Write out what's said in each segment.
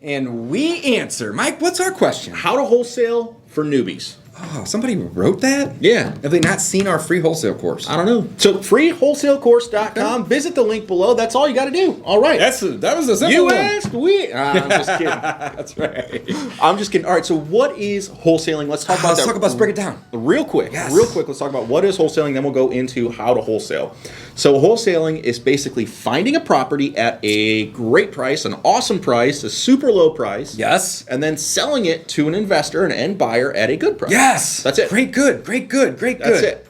And we answer. Mike, what's our question? How to wholesale for newbies. Oh, somebody wrote that? Yeah. Have they not seen our free wholesale course? I don't know. So freewholesalecourse.com. Visit the link below. That's all you got to do. All right. That was a simple You one. asked, we. I'm just kidding. That's right. I'm just kidding. All right. So what is wholesaling? Let's talk about that. Let's break it down. Real quick. Yes. Real quick. Let's talk about what is wholesaling. Then we'll go into how to wholesale. So wholesaling is basically finding a property at a great price, an awesome price, a super low price. Yes. And then selling it to an investor, an end buyer at a good price. Yes. That's it. Great good. That's it.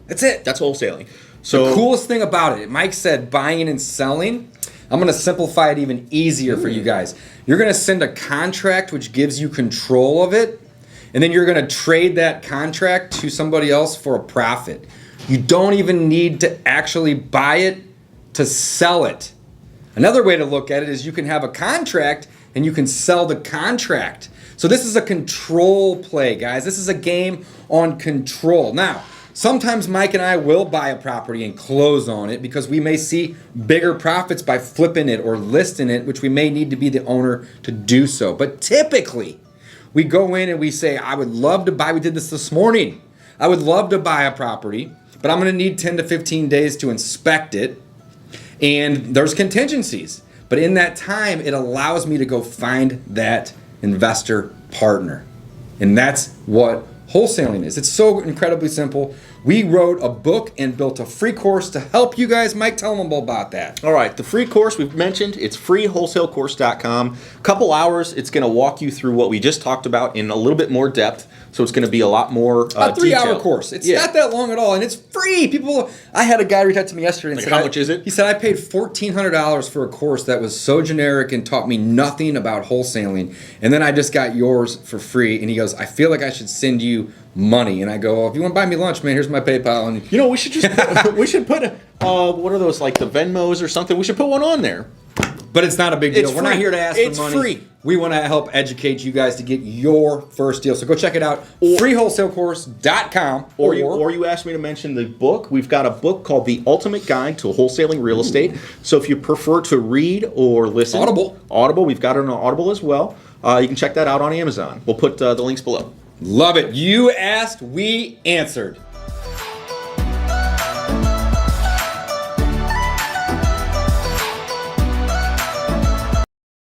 That's it. That's wholesaling. So the coolest thing about it, Mike said buying and selling. I'm going to simplify it even easier for you guys. You're going to send a contract which gives you control of it, and then you're going to trade that contract to somebody else for a profit. You don't even need to actually buy it to sell it. Another way to look at it is you can have a contract and you can sell the contract. So this is a control play, guys. This is a game on control. Now, sometimes Mike and I will buy a property and close on it because we may see bigger profits by flipping it or listing it, which we may need to be the owner to do so. But typically, we go in and we say, I would love to buy, we did this morning. I would love to buy a property, but I'm going to need 10 to 15 days to inspect it. And there's contingencies. But in that time, it allows me to go find that investor partner. And that's what wholesaling is. It's so incredibly simple. We wrote a book and built a free course to help you guys. Mike, tell them about that. All right, the free course we've mentioned, it's freewholesalecourse.com. Couple hours, it's going to walk you through what we just talked about in a little bit more depth. So it's going to be a lot more a 3-hour detailed. course. It's not that long at all, and it's free. I had a guy reach out to me yesterday and Like, said, how much is it? He said, I paid $1,400 for a course that was so generic and taught me nothing about wholesaling, and then I just got yours for free. And he goes, I feel like I should send you money. And I go, well, if you want to buy me lunch, man, here's my PayPal. And you know, we should just put what are those, like the Venmos or something? We should put one on there. But it's not a big deal. It's We're not free. here to ask It's for money. free. We want to help educate you guys to get your first deal. So go check it out. freewholesalecourse.com. Or you asked me to mention the book. We've got a book called The Ultimate Guide to Wholesaling Real Estate. So if you prefer to read or listen. Audible. We've got it on Audible as well. You can check that out on Amazon. We'll put the links below. Love it. You asked, we answered.